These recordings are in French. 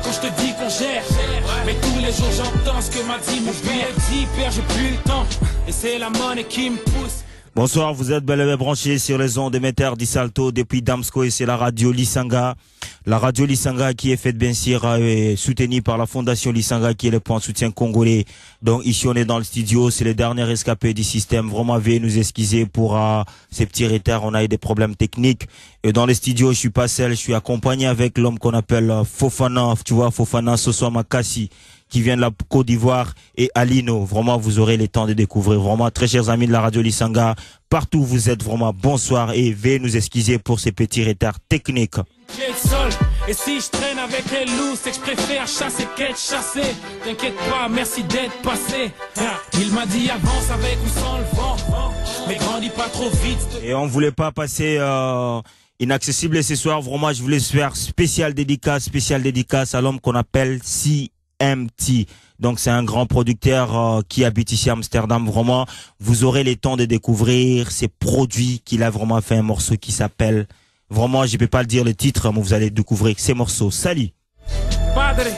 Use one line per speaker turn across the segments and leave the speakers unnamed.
quand je te dis qu'on gère. Mais tous les jours j'entends ce que m'a dit mon père. Dit père, j'ai plus le temps. Et c'est la monnaie qui me pousse.
Bonsoir, vous êtes bel et bien branchés sur les ondes d'émetteurs di Salto depuis Damsko et c'est la radio Lisanga. La radio Lisanga qui est faite bien sûr et soutenue par la fondation Lisanga qui est le point de soutien congolais. Donc ici on est dans le studio, c'est les derniers rescapés du système. Vraiment veuillez nous excuser pour ces petits retards, on a eu des problèmes techniques. Et dans les studios je suis pas seul, je suis accompagné avec l'homme qu'on appelle Fofana, tu vois Fofana Soso Makassi, qui vient de la Côte d'Ivoire, et Alino. Vraiment, vous aurez le temps de découvrir. Vraiment, très chers amis de la radio Lisanga, partout où vous êtes, vraiment, bonsoir et veuillez nous excuser pour ces petits retards techniques.
Et si je traîne avec les loups, c'est que je préfère chasser qu'être chassé. T'inquiète pas, merci d'être passé. Il m'a dit avance avec ou sans le vent, mais grandis pas trop vite.
Et on voulait pas passer inaccessible ce soir. Vraiment, je voulais faire spécial dédicace à l'homme qu'on appelle CMT. Donc c'est un grand producteur qui habite ici à Amsterdam. Vraiment, vous aurez le temps de découvrir ses produits, qu'il a vraiment fait un morceau qui s'appelle, vraiment je peux pas le dire le titre, mais vous allez découvrir ces morceaux. Salut.
Padre,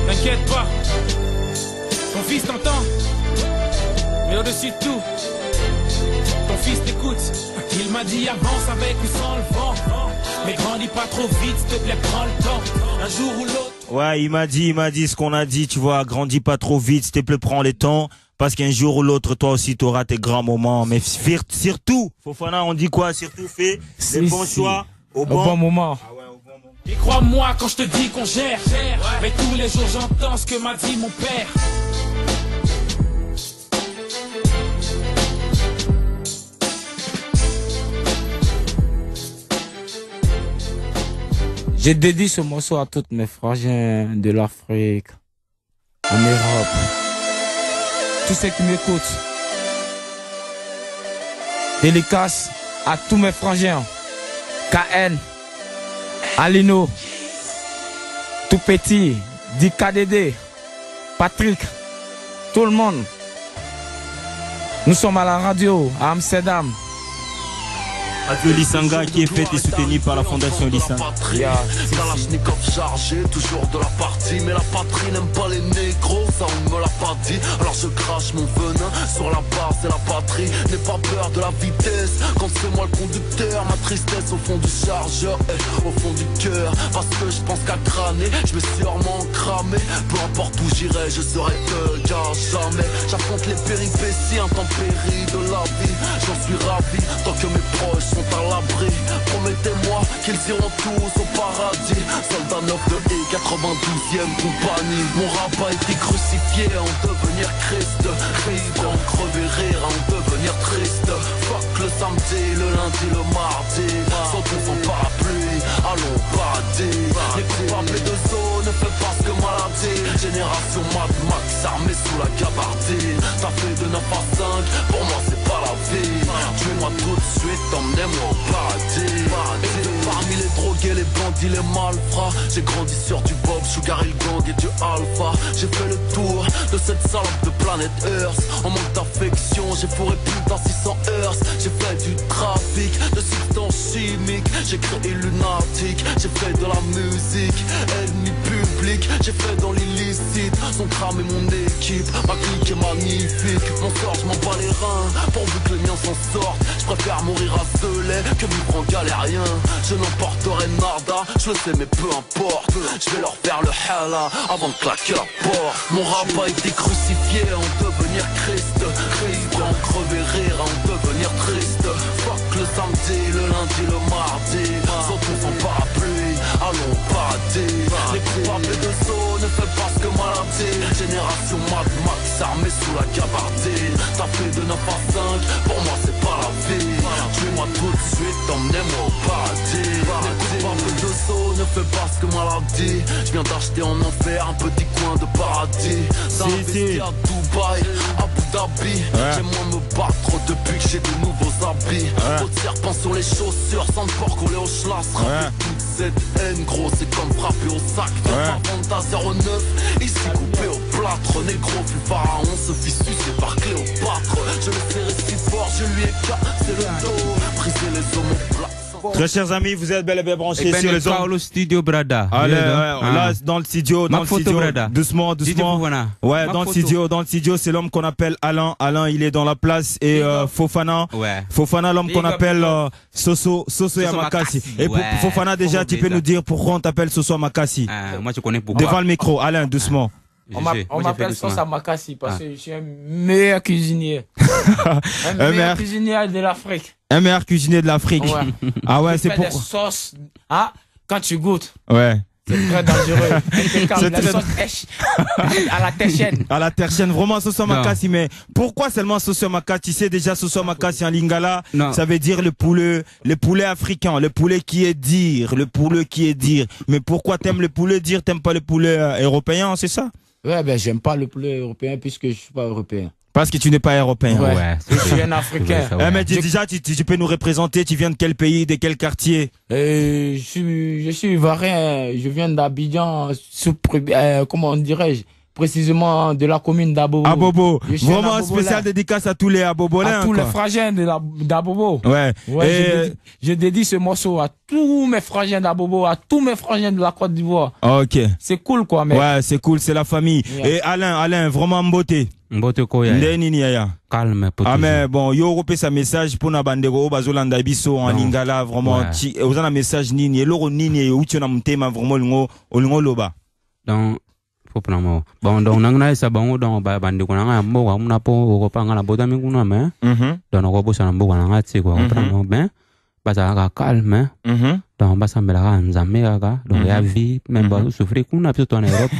t'inquiète pas, ton fils t'entend, mais au-dessus de tout, ton fils t'écoute. Il m'a dit avance avec ou sans le vent, mais grandis pas trop vite, s'il te plaît, prends le temps, un jour ou l'autre.
Ouais, il m'a dit ce qu'on a dit, tu vois, grandis pas trop vite, s'il te plaît, prends le temps, parce qu'un jour ou l'autre, toi aussi, tu auras tes grands moments. Mais surtout, Fofana, on dit quoi? Surtout, fais les bons choix au bon moment. Ah ouais, au bon moment.
Et crois-moi quand je te dis qu'on gère, mais tous les jours j'entends ce que m'a dit mon père.
J'ai dédié ce morceau à toutes mes frangins de l'Afrique, en Europe, tous ceux qui m'écoutent. Dédicace à tous mes frangins, KN, Alino, Tout Petit, DKDD, Patrick, tout le monde. Nous sommes à la radio à Amsterdam.
Radio Lisanga qui est faite et soutenue par la fondation Lisanga.
Kalachnikov chargé, toujours de la partie. Mais la patrie n'aime pas les négros, ça on me l'a pas dit. Alors je crache mon venin sur la base et la patrie. N'aie pas peur de la vitesse, quand c'est moi le conducteur. Ma tristesse au fond du chargeur, au fond du cœur. Parce que je pense qu'à crâner, je me suis sûrement cramé. Peu importe où j'irai, je serai seul car jamais j'affronte les péripéties intempéries de la vie. J'en suis ravi, tant que mes proches sont à l'abri. Promettez-moi qu'ils iront tous au paradis. Soldat 9 de E, 92e compagnie. Mon rap a été crucifié en devenir Christ. Christ en crever rire, en devenir triste. Fuck le samedi, le lundi, le mardi. Sautons sans parapluie, allons au paradis. Les coupables de zone ne fait pas ce que maladie. Génération Mad Max armée sous la gabardine. Ça fait de 9 à 5, pour moi c'est pas la vie. Tuez-moi tout de suite, emmenez-moi au paradis. Parmi les drogués, les bandits, les malfrats, j'ai grandi sur du Bob, Sugar Hill Gang et du Alpha. J'ai fait le tour de cette salope de planète Earth. En manque d'affection, j'ai fourré plus d'un 600 heures. J'ai fait du trafic de substances chimiques. J'ai créé lunatique, j'ai fait de la musique. Ennemi public, j'ai fait dans l'illicite. Son crame et mon équipe, ma clique est magnifique. Mon sort, je m'en bats les reins, pourvu que les miens s'en sortent. Je préfère mourir à Zelay que vivre en galérien. Je n'emporterai nada, je le sais mais peu importe. Je vais leur faire le hala avant de claquer la porte. Mon rap a été crucifié en devenir Christ. Christ en crever rire, en devenir triste. Fuck le samedi, le lundi, le mardi. Sautons sans parapluie, allons au paradis. Les coupables de zone ne fait pas ce que maladie. Génération Mad Max armée sous la gabardine. Ça fait de 9 à 5, pour moi c'est pas la vie. Tuez-moi tout de suite, emmenez-moi au paradis. Les coupables de zone ne fait pas ce que maladie. Je viens d'acheter en enfer un petit coin de paradis. Ça investit à Dubaï, Abu Dhabi. J'aime moins me battre depuis que j'ai de nouveaux habits. Trop de serpents sur les chaussures, sans de porc collé au schlass. Toute cette haine gros, c'est comme frapper au sac. Vente à 09, ici coupé au plâtre. Négro fut pharaon, se fit sucer par Cléopâtre. Je le serrai si fort, je lui ai cassé le dos. Briser les hommes au plat.
Très chers amis, vous êtes bel et bien branchés sur les ondes.
Le studio Brada.
Allez, là, dans le studio, doucement. Ouais, dans le studio, c'est l'homme qu'on appelle Alain. Alain, il est dans la place et Fofana.
Ouais.
Fofana, l'homme qu'on appelle Soso Yamakasi. Et Fofana, déjà, tu peux nous dire pourquoi on t'appelle Soso Yamakasi?
Moi, je connais pourquoi.
Devant le micro, Alain, doucement.
On m'appelle Soso Yamakasi parce que je suis un meilleur cuisinier. un meilleur cuisinier de l'Afrique.
Un meilleur cuisinier de l'Afrique.
Ouais.
Ah ouais, c'est pour...
des sauces. Ah, quand tu goûtes.
Ouais.
C'est très dangereux. La sauce à la terchienne.
À la terchienne, vraiment Soso Yamakasi. Mais pourquoi seulement Soso Yamakasi? Tu sais déjà Soso Yamakasi en lingala, ça veut dire le poulet africain, le poulet qui est dire, Mais pourquoi t'aimes le poulet dire, t'aimes pas le poulet européen, c'est ça?
Ouais, ben j'aime pas le poulet européen puisque je suis pas européen.
Parce que tu n'es pas européen.
Ouais. Je suis un Africain.
Mais déjà, tu peux nous représenter. Tu viens de quel pays, de quel quartier?
Je suis ivoirien. Je viens d'Abidjan, comment dirais-je? Précisément de la commune d'Abobo.
Abobo. Vraiment un spécial dédicace à tous les Abobolins.
À tous les frangins d'Abobo.
Ouais.
Je dédie ce morceau à tous mes frangins d'Abobo, à tous mes frangins de la Côte d'Ivoire.
Ok.
C'est cool, quoi, mec.
Ouais, c'est cool, c'est la famille. Yeah. Et Alain, vraiment beauté.
Mbote ko ya. Calme pour
mais bon, yo repé sa message pour na bandego bazolanda biso en lingala vraiment ti ozana message nini eloko nini uti na mtema vraiment olingo loba.
Donc bon donc nangna sa bango donc bandeko nanga mboka muna po ko panga na boda minguna me. Donc ko bosa na mboka nanga ti ko comprendre bien. Baza calme. Donc basambela ka nzambe kaka donc ya vie même ba souffrir kuna plutôt en Europe.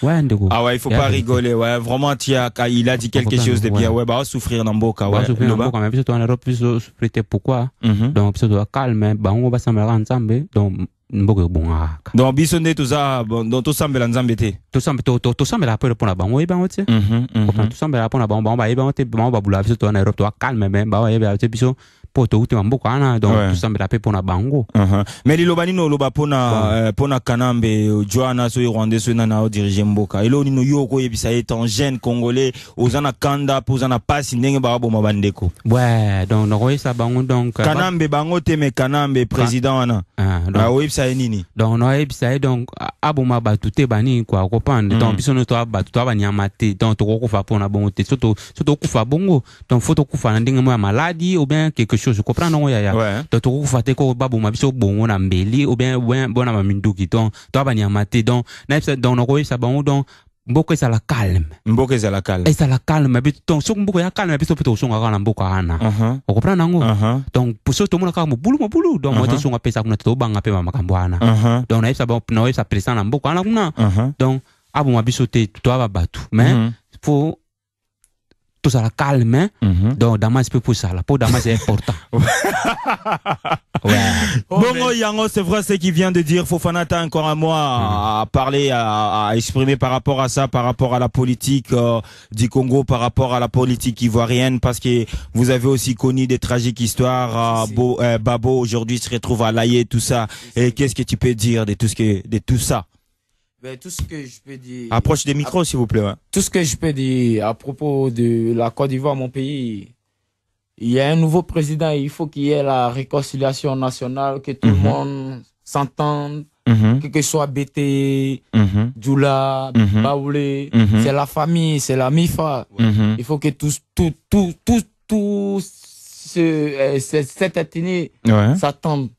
Ouais ndeko.
Ah ouais, il faut pas rigoler. Ouais, vraiment il a dit quelque chose de bien. Ouais, bah souffrir dans mboka ouais.
Souffrir dans mboka mais plutôt en Europe plutôt souffrir pourquoi? Donc plutôt calme bango basambela ka nzambe donc mboka bonga.
Donc bisonde tout ça donc tout sambela nzambe te.
Tout sambela pour la bango e bango ti. Tout sambela pour la bango ba e bango te bango ba bula plutôt en Europe toi calme même ba e ba te biso poto uti mboka ana donc tout sambela pe pour la bango.
Mais lilobani no loba pona kanambe Joana so Rwandais so na diriger mboka elo ni no yoko yebisa étant jeune congolais ozana kanda pozana passe ndenge ba boma bandeko.
Ouais, donc no ça bango donc
kanambe bango te me kanambe président ana. Donc websa nini.
Donc no websa donc aboma batute bani quoi comprendre donc biso no to batu to banyamate donc to ko fa pona bongo te surtout ko fa bongo donc faut to ko fa ndenge mo maladie ou bien quelque chose je comprends non ya donc to ko fa te ko baboma biso bongo na mbeli ou bien bona maminduki donc to banyamate donc na donc no ko sa bango donc mboka ça la calme et ça la calme mais donc so mboka ya calme biso plutôt songa kana mboka ana on comprend nango donc pour ça tout le monde ka mo bulu donc moi to songa pesa kuna to banga pe makambo ana donc na bon na ça président na mboka ana kuna donc abo mabiso te to aba batu mais faut tout ça la calme donc damas peut pour ça la pour damas c'est important.
Bongo Yango, c'est vrai ce qu'il vient de dire. Fofana t'as encore un mois à parler, à exprimer par rapport à ça, par rapport à la politique du Congo, par rapport à la politique ivoirienne, parce que vous avez aussi connu des tragiques histoires. Babo aujourd'hui se retrouve à Laye, tout ça. Et qu'est-ce que tu peux dire de tout ça?
Ben, tout ce que je peux dire.
Approche des micros, s'il vous plaît. Ouais.
Tout ce que je peux dire à propos de la Côte d'Ivoire, mon pays. Il y a un nouveau président, il faut qu'il y ait la réconciliation nationale, que tout le monde s'entende, que ce soit BT, Djoula, Baoulé, c'est la famille, c'est la MIFA. Il faut que cette ethnie s'attende.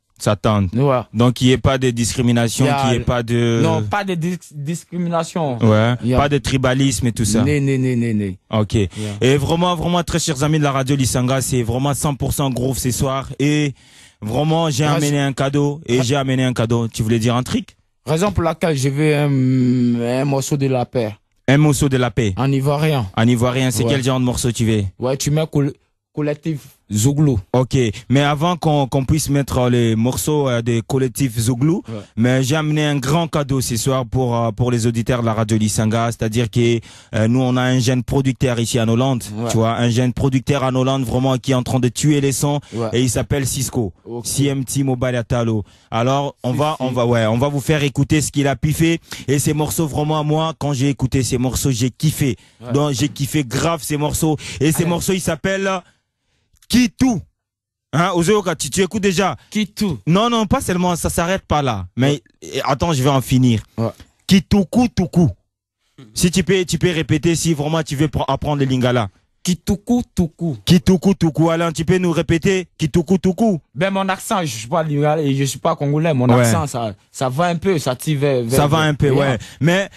Ouais. Donc il n'y ait pas de discrimination, qu'il n'y ait pas de...
Non, pas de discrimination.
Ouais. Pas de tribalisme et tout ça.
Non.
Ok. Et vraiment, très chers amis de la radio Lisanga, c'est vraiment 100% groove ce soir. Et vraiment, j'ai amené un cadeau. Tu voulais dire un truc?
Raison pour laquelle je veux un morceau de la paix.
Un morceau de la paix.
En ivoirien.
En ivoirien, c'est quel genre de morceau tu veux?
Ouais, tu mets collectif Zouglou.
Ok, mais avant qu'on puisse mettre les morceaux des collectifs Zouglou, mais j'ai amené un grand cadeau ce soir pour les auditeurs de la radio Lisanga, c'est-à-dire que nous on a un jeune producteur ici en Hollande, tu vois, un jeune producteur en Hollande vraiment qui est en train de tuer les sons et il s'appelle Cisco, CMT Mobile Atalo. Alors on va vous faire écouter ce qu'il a piffé et ces morceaux vraiment moi quand j'ai écouté ces morceaux j'ai kiffé, donc j'ai kiffé grave ces morceaux et ces morceaux ils s'appellent Kitou. Hein, Ozoyoka, tu écoutes déjà.
Kitou.
Non, pas seulement, ça s'arrête pas là. Mais attends, je vais en finir.
Ouais.
Kituku tuku. Si tu peux répéter si vraiment tu veux apprendre le lingala.
Kituku tuku.
Kituku tuku. Alain, tu peux nous répéter Kituku tuku.
Ben mon accent, je suis pas lingala et je suis pas congolais. Mon accent, ça va un peu, ça tire vers.
Ça va un peu, ouais. Mais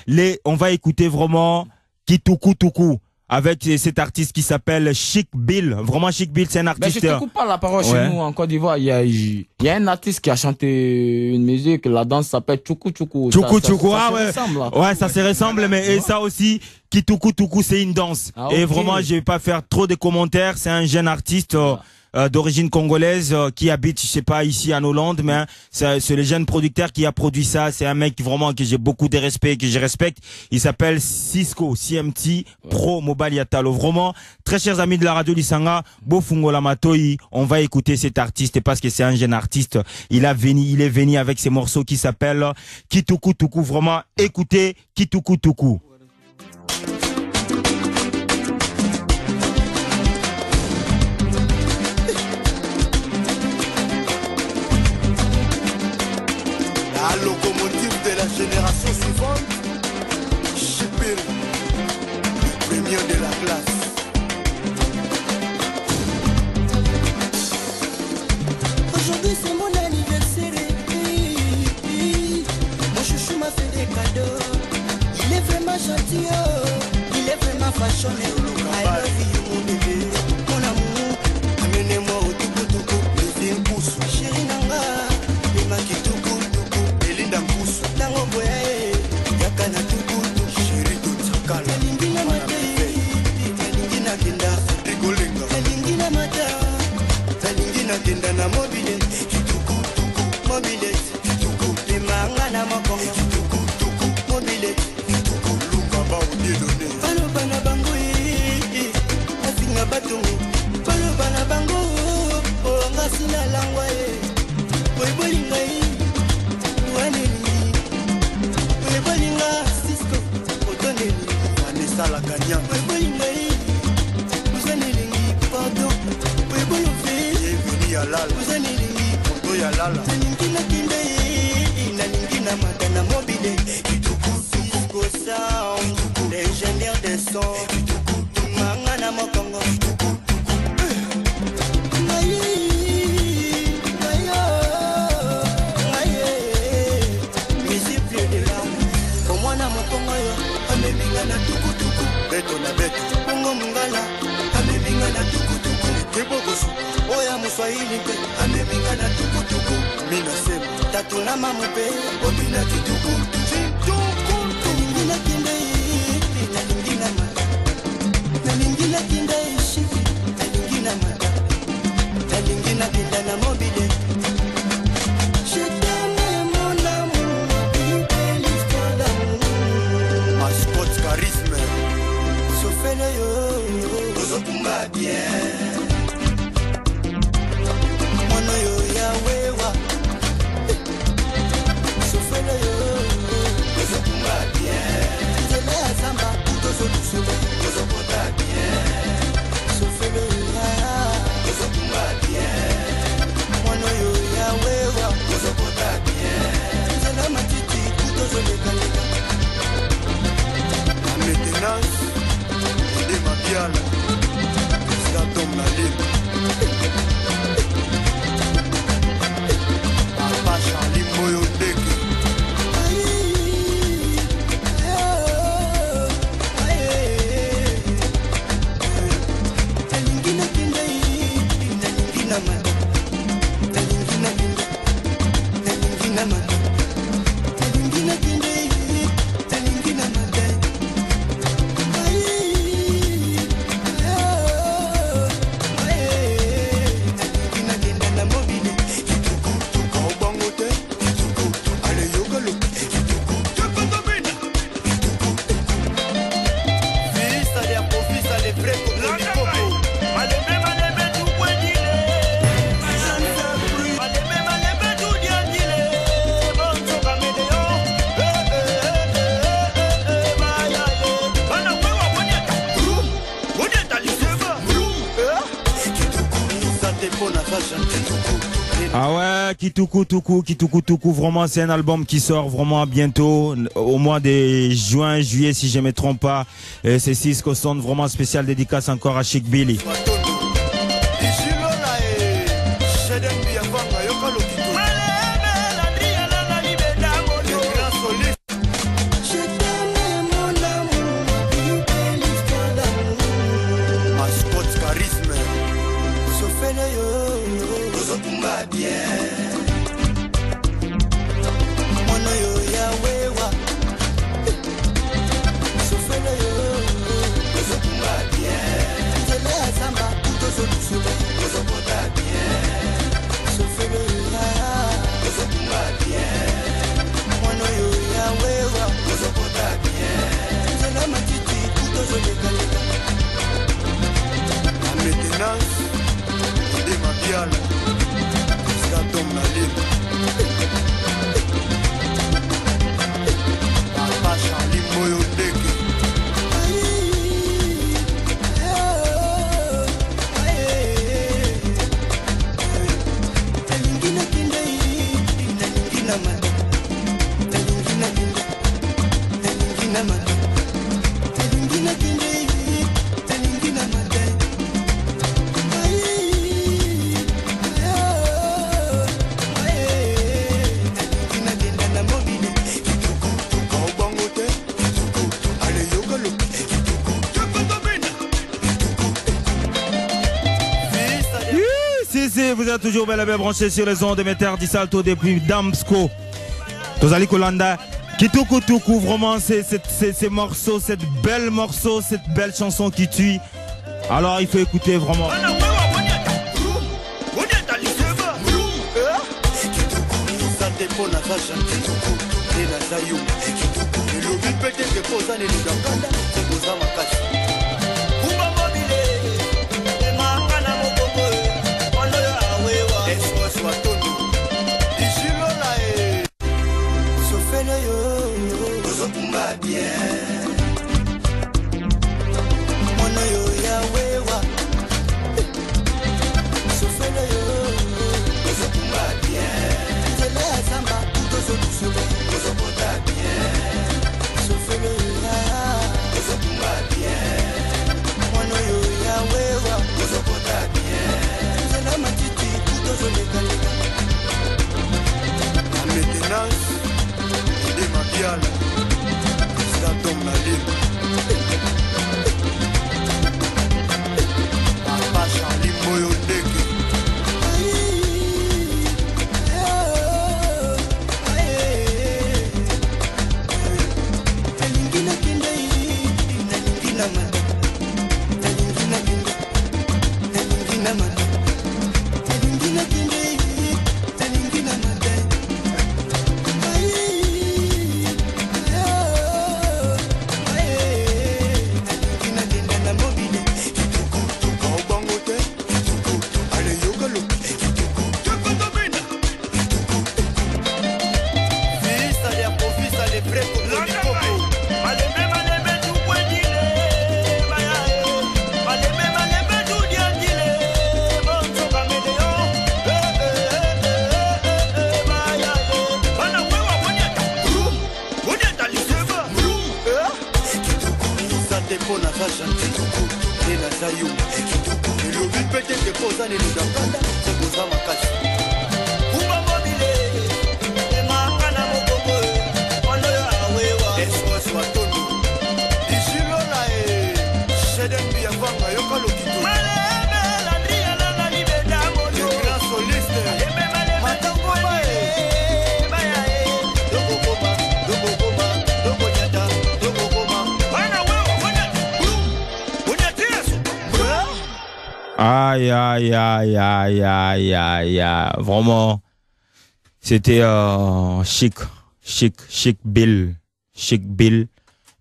on va écouter vraiment Kituku tuku. Avec cet artiste qui s'appelle Chic Bill. Vraiment, Chic Bill, c'est un artiste.
Ben, je te coupe pas la parole chez nous en Côte d'Ivoire. Il y a un artiste qui a chanté une musique, la danse s'appelle Tchoukou Tchoukou.
Tchoukou Tchoukou,
ça
ouais.
Ressemble,
ouais, ça se ressemble, mais et ça aussi, Kituku Tuku, c'est une danse. Ah, okay. Et vraiment, je vais pas faire trop de commentaires. C'est un jeune artiste. D'origine congolaise qui habite, je sais pas, ici en Hollande, mais c'est le jeune producteur qui a produit ça. C'est un mec vraiment que j'ai beaucoup de respect, que je respecte. Il s'appelle Cisco CMT Pro Mobile Yatalo. Vraiment, très chers amis de la radio Lisanga, Bofungola Matoi, on va écouter cet artiste parce que c'est un jeune artiste. Il est venu avec ses morceaux qui s'appellent Kituku Tuku. Vraiment, écoutez Kituku Tuku.
La locomotive de la génération suivante, Chipil, le premier de la classe.
Aujourd'hui c'est mon anniversaire. Mon chouchou m'a fait des cadeaux. Il est vraiment gentil, il est vraiment fashionné. I love you mon bébé, mon amour.
Amenez-moi au tuku-tuku, le vieux pouce.
Chérie Nanga,
il m'a quitté tuku-tuku. Elinda pouce.
Tango boye,
Yakana tuku-tuku. Chérie Tutsakala.
Elingina matei,
Elingina kinda, Rigolinga.
Elingina mata,
Elingina kinda na mobile. Kituku-tuku,
mobile,
kituku.
Limanga na makongo,
Kituku-tuku,
mobile,
kituku. Lunga ba udidone.
Palo bana bango, asinga batungu. Palo bana bango, ngasina langwa boy bolinga waneli, boy bolinga Cisco, otoneli.
Vanessa la gagnante.
Boy bolinga uzanelingi, pardon. Boy bolofe,
Bienvenue à Lala.
uzanelingi.
Moto ya Lala.
Nalingina kinde, nalingina matana mobile. Cisco sound, l'ingénieur des sons. Mangana mokongo.
Amemingana tuku-tuku. Beto na beto.
Bongo mungala,
Amemingana tuku-tuku. Kebogosu.
oya muswahili pe.
Amemingana tuku-tuku. Mina sema.
Tatu na mamupe.
Obina kituku-tuku.
Nalingina kinde, nalingina mata. Nalingina kinde shiki, nalingina mata. Nalingina kinde na mobile. Je t'aime mon amour, vive l'histoire d'amour.
Mascot charisme.
Sofele yo,
Ozokumba bien.
mwana yo ya wewa. Sofele yo.
Ah ouais, Kituku, vraiment c'est un album qui sort vraiment bientôt, au mois de juin, juillet si je ne me trompe pas. C'est Cisco Sound, vraiment spécial dédicace encore à Chic Billy. Vous êtes toujours bel et bien branché sur les ondes de Météor di Salto depuis Damsko. Tozali Kolanda, Kituku, vraiment ces morceaux, cette belle chanson qui tue. Alors il faut écouter vraiment. Aïe. Vraiment, c'était Chic Bill.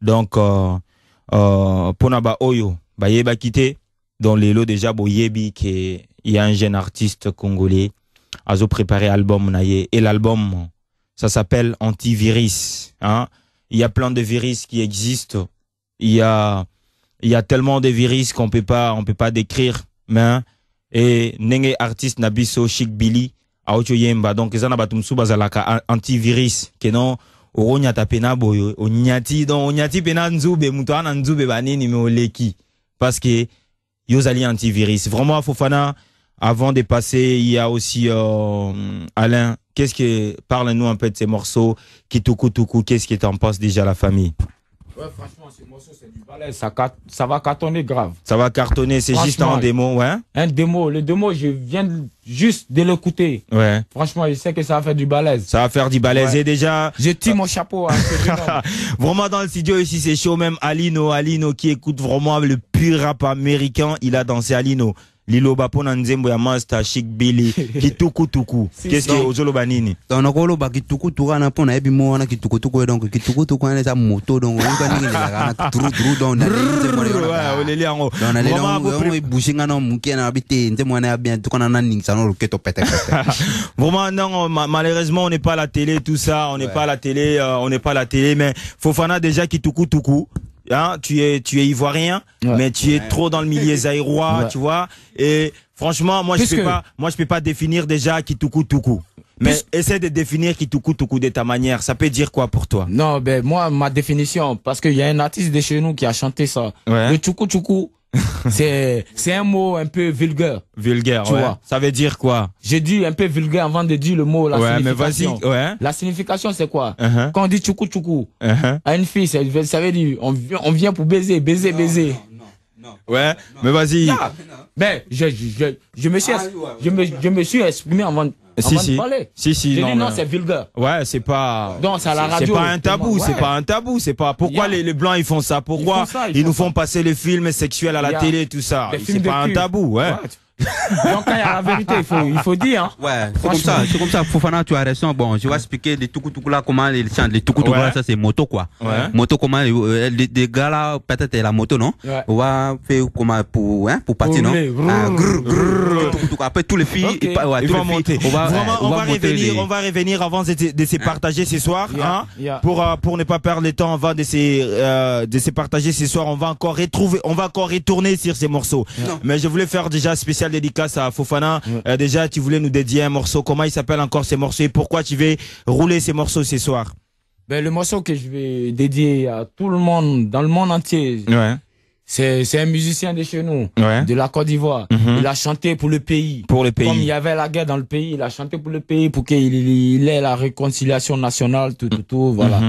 Donc, Ponaba Oyo, Bayeba Kite, dans les lots déjà, Boyebi, qui il y a un jeune artiste congolais, a préparé l'album Naye. Et l'album, ça s'appelle Antivirus. Hein? Il y a plein de virus qui existent. Il y a tellement de virus qu'on peut pas décrire. Mais, et Nenge artiste Nabiso Chic Billy, Aocho Yemba. Donc, ils en a batumsu bazalaka antivirus. Kenon, Oronyata pena boyo. Onyati, donc, Onyati pena nzube, mutuana nzube banini me oleki. Parce que, yozali antivirus. Vraiment, Fofana, avant de passer, il y a aussi, Alain. Parle-nous un peu de ces morceaux. Kituku Tuku, qu'est-ce que t'en penses déjà la famille?
Ouais, franchement, ce morceau, c'est du balai. Ça va cartonner grave.
Ça va cartonner, c'est juste un démo, ouais?
Un démo. Le démo, je viens juste de l'écouter.
Ouais.
Franchement, je sais que ça va faire du balèze.
Ça va faire du balèze.
Ouais.
Et déjà.
Je tire mon chapeau à ce jeune homme.
Vraiment, dans le studio ici, c'est chaud. Même Alino qui écoute vraiment le pur rap américain, il a dansé Alino. Lilo Bapo Nanzembo ya Master Chic Billy Kituku Tuku. Qu'est-ce que Ozolo Banini?
Donc on ba Kituku Tuku na pona ebi mo na Kituku Tuku donc Kituku Tuku na sa moto donc on ka ningi la na trou donc na
ouais oleli ango.
Donc na le on bushinga no muki na habité nzemo na bien tout na ningi sa no keto pete.
Vraiment non, malheureusement on n'est pas à la télé tout ça, on n'est pas à la télé, mais Fofana déjà Kituku Tuku. Hein, tu es ivoirien, mais tu es trop dans le milieu zaïrois, tu vois. Et franchement, moi je peux pas définir déjà Kituku Tuku. Mais essaie de définir Kituku Tuku de ta manière. Ça peut dire quoi pour toi?
Non, ben moi ma définition, parce qu'il y a un artiste de chez nous qui a chanté ça.
Ouais.
Le Tuku Tuku. c'est un mot un peu vulgaire.
Vulgaire, tu vois. Ça veut dire quoi?
J'ai dit un peu vulgaire avant de dire le mot, la signification.
Mais vas-y,
La signification, c'est quoi? Quand on dit tchoukou tchoukou à une fille, ça veut dire on vient pour baiser.
Non.
Ouais, mais vas-y.
Ben, je me suis exprimé avant de parler.
Si,
non. Non, c'est vulgaire.
Ouais, c'est pas.
Donc, c'est à la radio.
C'est pas un tabou, c'est pas un tabou, c'est pas. Pourquoi les blancs ils font ça? Pourquoi ils nous font passer les films sexuels à la télé, tout ça? C'est pas un tabou, ouais.
Donc, quand il y a la vérité, il faut dire. Hein.
Ouais, c'est comme ça, Fofana, tu as raison. Bon, je vais expliquer les tukutuku là, comment ils chantent. Les tukutuku là, ça c'est moto quoi.
Ouais.
Moto, comment, les gars là, peut-être la moto, non?
Ouais.
On va faire comment, pour partir, non? Après, tous les filles,
ils vont monter. On va revenir avant de se partager ce soir, hein? Pour ne pas perdre le temps avant de se partager ce soir, on va encore retourner sur ces morceaux. Mais je voulais faire déjà spécial dédicace à Fofana. Déjà, tu voulais nous dédier un morceau. Comment il s'appelle encore ces morceaux et pourquoi tu veux rouler ces morceaux ce soir?
Ben, le morceau que je vais dédier à tout le monde, dans le monde entier, c'est un musicien de chez nous, de la Côte d'Ivoire. Il a chanté pour le pays. Comme il y avait la guerre dans le pays, il a chanté pour le pays pour qu'il ait la réconciliation nationale, tout, voilà.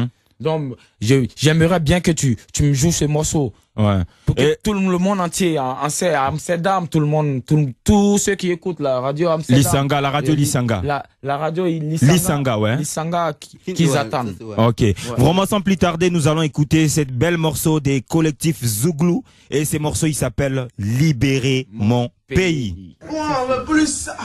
Donc, j'aimerais bien que tu me joues ce morceau.
Ouais.
Pour que tout le monde entier, à Amsterdam, tout le monde, tous ceux qui écoutent la radio Amsterdam.
Lisanga, la radio Lisanga.
La radio Lisanga,
ouais.
Lisanga qu'ils attendent.
Ok. Ouais. Vraiment, sans plus tarder, nous allons écouter cette belle morceau des collectifs Zouglou. Et ces morceaux, il s'appelle Libérer mon pays.
On veut plus ça.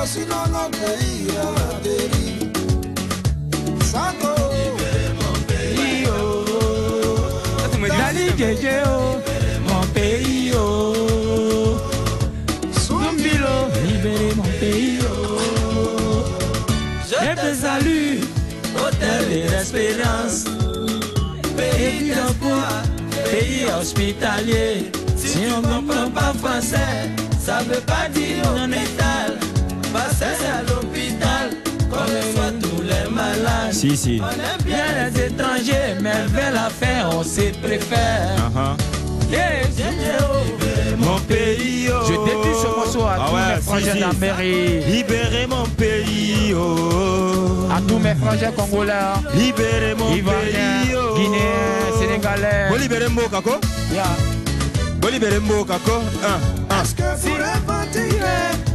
Sinon notre pays à la dérive. Sango, libérez mon pays, oh.
Dali Djedje, oh. Mon pays, oh. Soumbilo, libérez mon pays, oh. Je te salue, hôtel de l'espérance. Pays d'emploi, pays hospitalier. Si on ne comprend pas français, ça veut pas dire on est tal. Passer à l'hôpital, qu'on soit tous les malades.
Si.
On aime bien les étrangers, mais vers la fin, on se préfère.
Mon pays, oh.
Je dédie ce morceau à tous mes frangins d'Amérique.
Libérez mon pays, oh.
À tous mes frangins congolais.
Libérez mon
Ivoiriens,
pays, oh.
Guinéens, Sénégalais.
Vous libérez mon kako? Vous libérez mon kako?
Parce que pour repartir,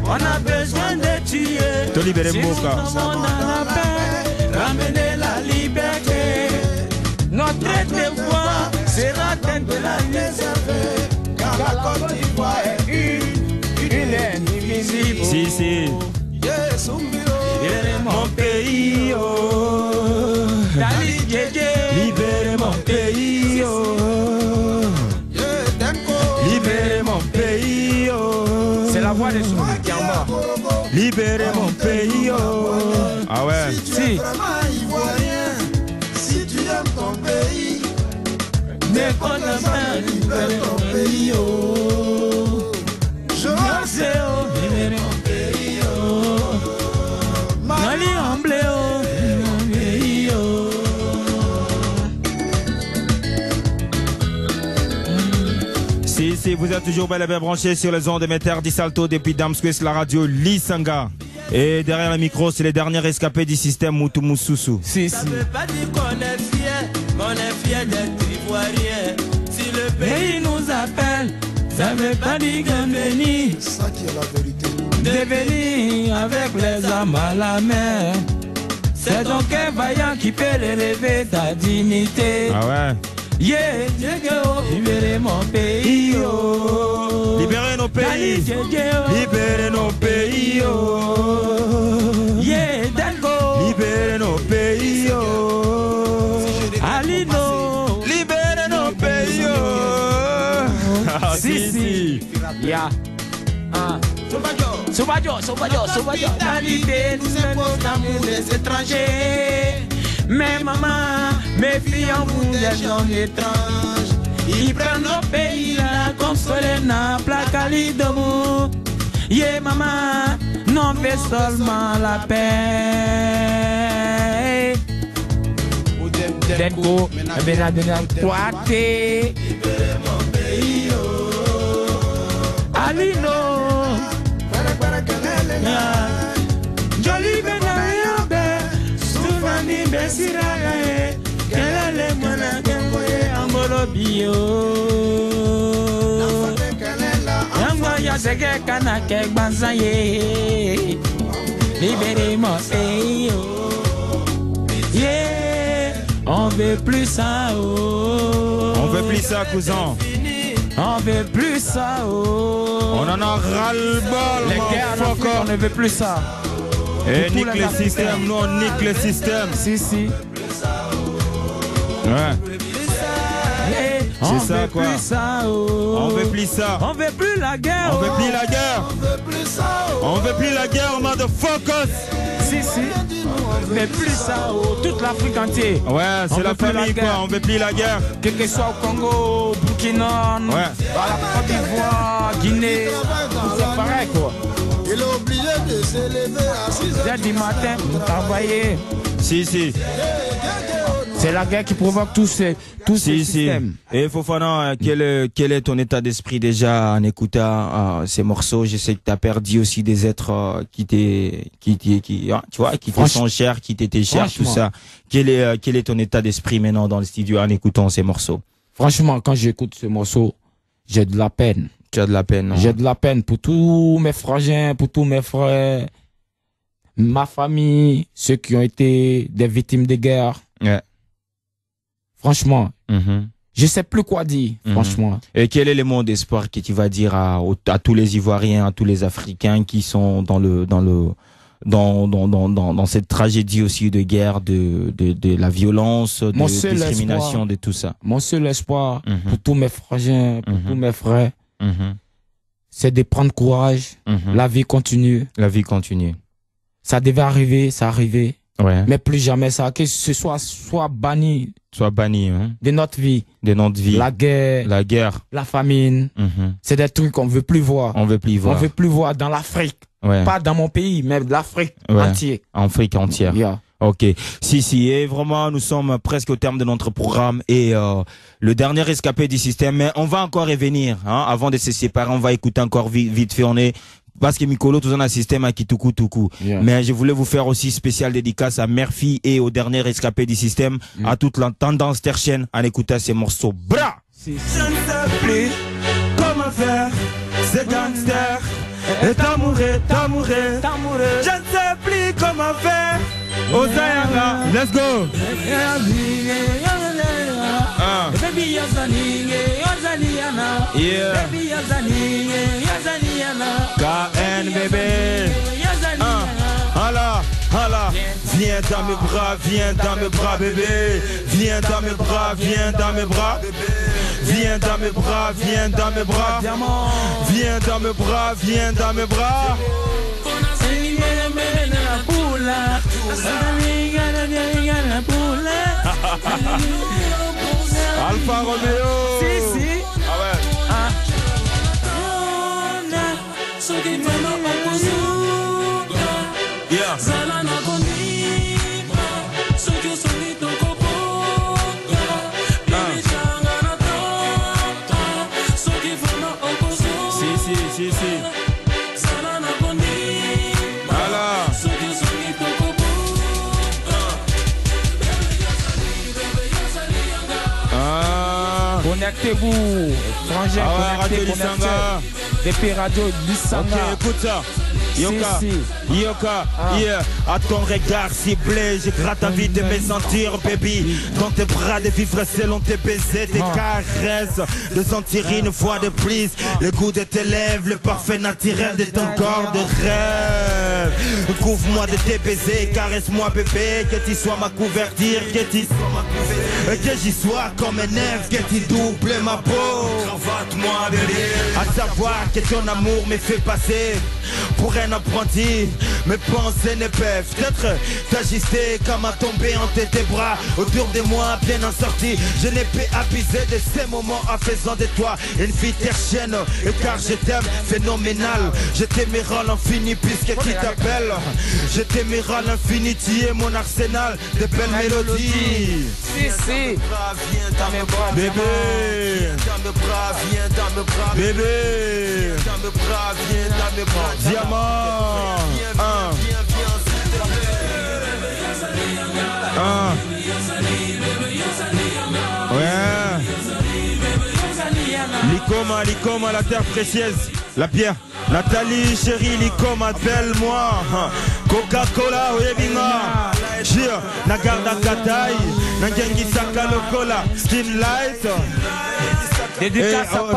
on a besoin de tuer.
Te libérer mon
kako. On a la paix, ramener la liberté. Notre devoir, sera tête de la réserve, car la Côte d'Ivoire est une indivisible.
Si, si.
Yes,
Libérez mon pays, oh. Dali Djedje, libérez mon pays, oh. Libérez mon pays, oh. C'est la voix des Soumbi Kiamba. Libérez mon pays, oh.
Ah ouais.
Si. Vraiment ivoirien, si tu aimes ton pays,
ne connais pas, libérez mon pays, oh. Je sais, oh. Libérez mon pays, oh. Mali Amblé, oh. Libérez mon pays, oh.
Si, vous êtes toujours bel et bien branchés sur les ondes de Meter Di Salto depuis Damsquis, la radio Lisanga. Et derrière le micro, c'est les derniers rescapés du système Moutoumoussoussou.
Si.
Ça veut pas dire qu'on est fier d'être ivoirien. Si le pays nous appelle, ça veut pas dire qu'on bénit.
c'est ça qui est la vérité.
De venir avec les âmes à la main. C'est donc un vaillant qui peut relever ta dignité.
Ah ouais.
Yeah, libérez mon pays, oh.
Libérez nos pays. Libérez nos pays, oh.
Yeah, Dango.
Libérez nos pays, oh.
Alino.
Libérez nos pays, oh. Ah,
Si. Yeah. Sauvageau. La l'idée nous impose l'amour des étrangers. Mais maman, mes filles en vous des gens étranges. Ils prennent nos pays là comme Solena, Placali de vous. Yeah maman, non fait seulement la paix. Denko, Benadena, Toité. Alino. Joli Benayambe, Souvani Besirae, Kelele Mwana Kengoye Ambolo Bio. Yango Yaseke Kanake Banzaye, libérez mon pays. Yeah, on veut plus ça, oh.
On veut plus ça, cousin.
On veut plus ça, oh.
On en a ras-le-bol,
Les guerres en Afrique, on ne veut plus ça.
Et
Tous
nique
les
le
Africains.
système, nous on nique le système.
Si.
Ouais.
On
ça,
veut
quoi.
plus ça, oh.
On veut plus ça.
On veut plus la guerre.
On veut
oh.
plus la guerre. On veut plus la guerre, motherfuckers.
Si. On veut plus ça, oh. Toute l'Afrique entière.
Ouais,
On
c'est la
veut plus
famille,
guerre.
quoi. On veut plus la guerre.
Quel que soit au Congo, Burkina, à la Côte d'Ivoire, Guinée, c'est pareil, quoi.
Il a oublié de s'élever à 6 heures
7 du matin, vous travaillez.
Si.
C'est la guerre qui provoque tous ces systèmes.
Et Fofana, quel est ton état d'esprit déjà en écoutant ces morceaux? Je sais que tu as perdu aussi des êtres qui sont chers, qui t'étaient chers, tout ça. Quel est ton état d'esprit maintenant dans le studio en écoutant ces morceaux?
Franchement, quand j'écoute ce morceau, j'ai de la peine.
Tu as de la peine, non?
J'ai de la peine pour tous mes frangins, pour tous mes frères, ma famille, ceux qui ont été des victimes de guerre.
Ouais.
Franchement, je sais plus quoi dire, franchement.
Et quel est le mot d'espoir que tu vas dire à tous les Ivoiriens, à tous les Africains qui sont dans cette tragédie aussi de guerre, de la violence, de discrimination, de tout ça?
Mon seul espoir pour tous mes frangins, pour tous mes frères, c'est de prendre courage. La vie continue.
La vie continue.
Ça devait arriver, ça arrivait.
Ouais.
Mais plus jamais ça, que ce soit banni.
Soit banni, hein?
De notre vie.
De notre vie.
La guerre. La famine. C'est des trucs qu'on veut plus voir.
On veut plus voir.
On veut plus voir dans l'Afrique.
Ouais.
Pas dans mon pays, mais l'Afrique entière.
Afrique entière.
Yeah.
Ok. Si. Et vraiment, nous sommes presque au terme de notre programme et le dernier rescapé du système. Mais on va encore revenir, hein, avant de se séparer. On va écouter encore vite fait. On est parce que Mikolo, tout un système à Kituku. Yeah. Mais je voulais vous faire aussi spécial dédicace à Murphy et au dernier rescapé du système, à toute la tendance tertienne en écoutant ces morceaux. Bra!
Je ne sais plus comment faire, c'est gangster. Et t'amourer. Je ne sais plus comment faire.
Osayanga, let's go!
Baby Yazaniana.
Yeah.
Baby Yazaniana.
KN bébé. Allah, Allah. Viens dans mes bras, viens dans mes bras bébé. Viens dans mes bras, viens dans mes bras. Viens dans mes bras, viens dans mes bras. Viens dans mes bras, viens dans mes bras. Alpha Romeo.
Si.
Ah ouais. Yeah. Si.
Connectez-vous, frangin, connectez. Depuis Radio Lissanga.
Ok, écoute ça. Yoka, yeah. À ton regard ciblé, je gratte envie de me sentir, baby. Dans tes bras, de vivre selon tes baisers, tes caresses. De sentir une fois de plus le goût de tes lèvres, le parfait naturel de ton corps de rêve. Couvre-moi de tes baisers, caresse-moi, bébé. Que tu sois ma couverture, que j'y sois comme un œuf, que tu doubles ma peau. Cravate-moi, bébé. À savoir que ton amour me fait passer pour un apprenti, mes pensées ne peuvent être t'ajuster comme à tomber entre tes bras autour de moi, bien en sortie. Je n'ai pu abuser de ces moments en faisant de toi une fille tertienne. Et car je t'aime phénoménal, je t'aimerai à l'infini puisque tu t'appelles. Je t'aimerai à l'infini, tu es mon arsenal de belles mélodies.
Si.
Bébé, bébé, diamant. Ouais. Licoma, la terre précieuse, la pierre. Nathalie, chérie, Licoma, appelle-moi. Coca-Cola, Webinga. Chia, Nagarda Katai, Nangengi Saka Lokola, Skin Light.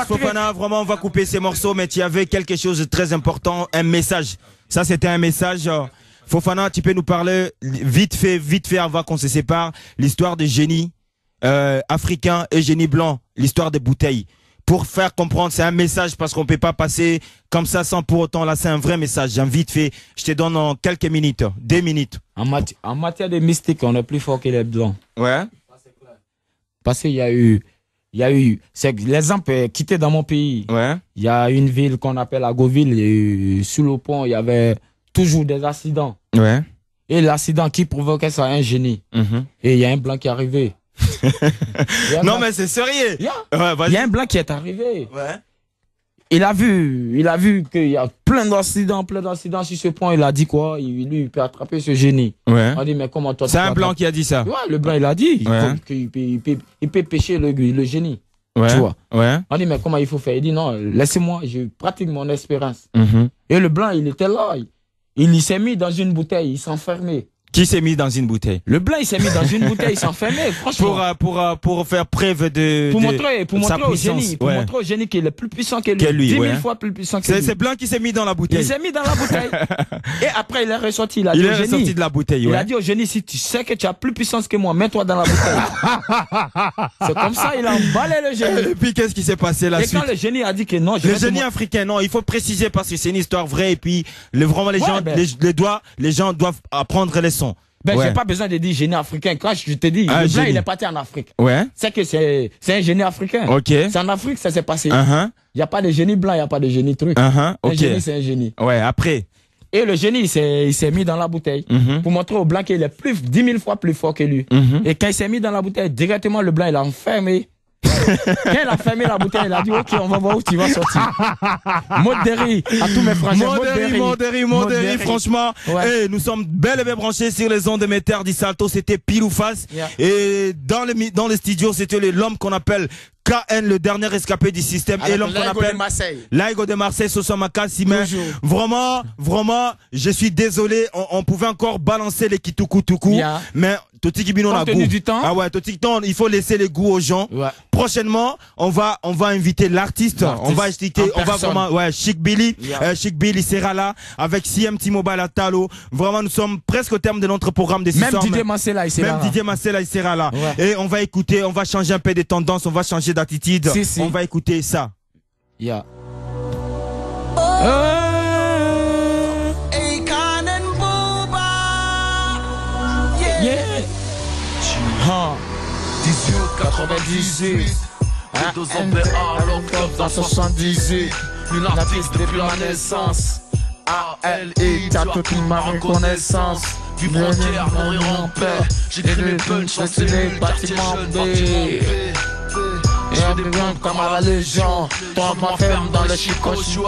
Fofana, vraiment, on va couper ces morceaux, mais il y avait quelque chose de très important, un message. Ça, c'était un message. Fofana, tu peux nous parler vite fait avant qu'on se sépare, l'histoire de génie africain et génie blanc, l'histoire des bouteilles. Pour faire comprendre, c'est un message parce qu'on peut pas passer comme ça sans pour autant. Là, c'est un vrai message. Vite fait, je te donne en quelques minutes, 2 minutes.
En matière de mystique, on est plus fort que les blancs.
Ouais.
Parce qu'il y a eu, c'est l'exemple quitté dans mon pays.
Ouais.
Il y a une ville qu'on appelle Agoville et sous le pont, il y avait toujours des accidents.
Ouais.
Et l'accident qui provoquait ça, un génie. Et il y a un blanc qui est arrivé.
Non mais c'est sérieux.
Il y a un blanc qui est arrivé.
Ouais.
Il a vu qu'il y a plein d'accidents sur ce pont. Il a dit quoi? Il peut attraper ce génie.
Ouais.
On a dit mais comment toi?
C'est un blanc qui a dit ça.
Ouais, le blanc il a dit qu'il peut pêcher le génie.
Ouais.
Tu vois.
Ouais.
On dit mais comment il faut faire? Il dit non, laissez-moi, je pratique mon expérience. Et le blanc il était là. Il s'est mis dans une bouteille, il s'enfermait.
Qui s'est mis dans une bouteille?
Le blanc, il s'est mis dans une bouteille, il s'enfermait, franchement.
Pour faire preuve de
montrer au génie,
ouais.
montrer au génie qu'il est plus puissant que lui. 10 000 fois plus puissant que lui.
C'est blanc qui s'est mis dans la bouteille.
Il s'est mis dans la bouteille. Et après, il est ressorti. Il est
ressorti de la bouteille,
Il a dit au génie, si tu sais que tu as plus puissance que moi, mets-toi dans la bouteille. C'est comme ça, il a emballé le génie.
Et puis, qu'est-ce qui s'est passé là?
Et quand le génie a dit que non,
le génie africain, non, il faut préciser parce que c'est une histoire vraie et puis, vraiment, les gens doivent apprendre les leçons.
J'ai pas besoin de dire génie africain. Quand je te dis, le blanc, il est parti en Afrique.
Ouais.
C'est que c'est un génie africain.
Ok.
C'est en Afrique, ça s'est passé. Il n'y a pas de génie blanc, il n'y a pas de génie truc. Un génie, c'est un génie.
Ouais, après.
Et le génie, il s'est mis dans la bouteille pour montrer au blanc qu'il est 10 000 fois plus fort que lui. Et quand il s'est mis dans la bouteille, directement, le blanc, il a enfermé. Quand il a fermé la bouteille, il a dit ok, on va voir où tu vas sortir. Modéry à tous mes frangins.
Modéry, franchement. Ouais. Nous sommes bel et bien branchés sur les ondes de Méter di Salto. C'était pile ou face. Et dans les studios, c'était l'homme qu'on appelle KN, le dernier escapé du système.
Alors,
et l'homme qu'on appelle Laigo de Marseille, Sosamaka Simen. Vraiment, je suis désolé. On pouvait encore balancer les Kitukutuku. Mais Toti Kibino
Compte
na
tenu
goût.
du temps.
Ah ouais, Toti Kibino, il faut laisser les goûts aux gens.
Ouais.
Prochainement, on va inviter l'artiste. On va expliquer, on va vraiment, ouais, Chic Billy, Chic Billy sera là avec CMT Mobile à Talo. Vraiment, nous sommes presque au terme de notre programme de ce soir.
Même Didier Massela, il sera là.
Même Didier Massela, il sera là.
Ouais.
Et on va écouter, on va changer un peu des tendances, on va changer d'attitude.
Si.
On va écouter ça.
Yeah.
Akon and Booba.
Yeah.
1898. Les deux ans BA, l'octobre dans 78. Une artiste depuis la naissance. A.L.I. t'as toute ma reconnaissance. Vivre en guerre, mourir en paix. J'écris mes punchs en cellule, quartier jeune, quartier jeune. Je fais des blagues comme à la Légion. Toi, m'enferme dans le chico, je suis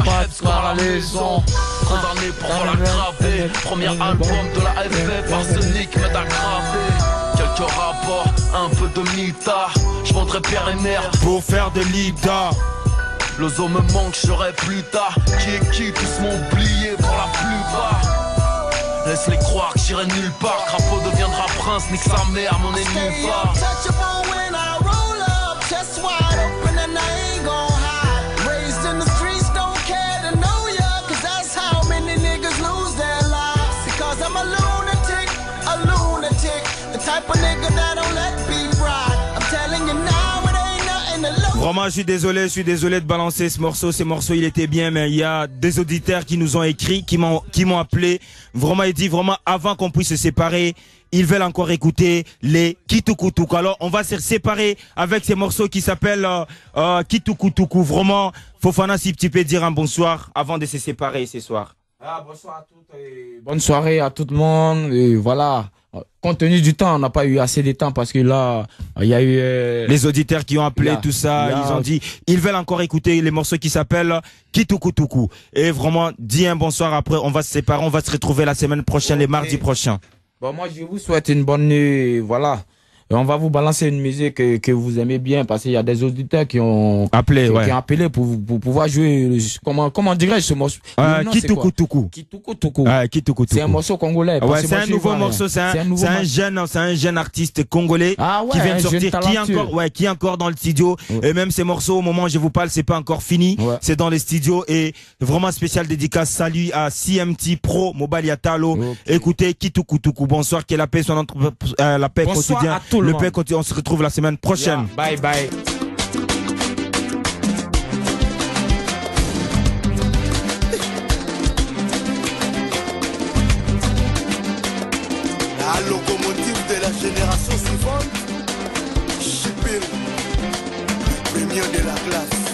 par la liaison. Condamné pour la graver. Premier album de la FF, Arsenic m'aide à graver. Quelques rapports, un peu de Mita. Je vendrai père et mère
pour faire de l'IDA.
Le zoo me manque, je serai plus tard. Qui est qui, tous m'ont oublié pour la plupart. Laisse-les croire que j'irai nulle part. Crapaud deviendra prince, nique sa mère, mon ennemi part.
Vraiment, je suis désolé de balancer ce morceau. Ce morceau, il était bien, mais il y a des auditeurs qui nous ont écrit, qui m'ont appelé. Vraiment, il dit vraiment avant qu'on puisse se séparer, ils veulent encore écouter les Kitukutuku. Alors, on va se séparer avec ces morceaux qui s'appellent Kitukutuku. Vraiment, Fofana, si tu peux dire un bonsoir avant de se séparer ce soir.
Bonsoir à toutes et bonne soirée à tout le monde. Et voilà. Compte tenu du temps, on n'a pas eu assez de temps parce que là, il y a eu...
les auditeurs qui ont appelé tout ça, ils ont dit, ils veulent encore écouter les morceaux qui s'appellent Kitukutuku. Et vraiment, dis un bonsoir après, on va se séparer, on va se retrouver la semaine prochaine, les mardis prochains.
Bon, moi, je vous souhaite une bonne nuit, voilà. Et on va vous balancer une musique que vous aimez bien parce qu'il y a des auditeurs qui ont appelé, qui ont appelé pour pouvoir jouer, comment dirais-je ce morceau?
Kitukutuku.
Kitukutuku.
Kitukutuku.
C'est un morceau congolais.
Ouais, c'est un nouveau morceau, c'est un jeune artiste congolais qui vient de sortir, qui est encore dans le studio. Et même ces morceaux, au moment où je vous parle, c'est pas encore fini. C'est dans les studios et vraiment spécial dédicace. Salut à CMT Pro, Mobile Yatalo. Écoutez, Kitukutuku. Bonsoir, que la paix soit notre, la paix quotidienne. Le paix continue, on se retrouve la semaine prochaine.
Bye bye.
La locomotive de la génération suivante, Chipil, premier de la classe.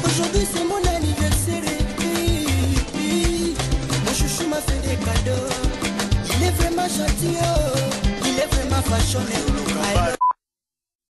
Aujourd'hui c'est mon anniversaire. Mon chouchou m'a fait des cadeaux. Il est vraiment gentil, il est vraiment fashionné.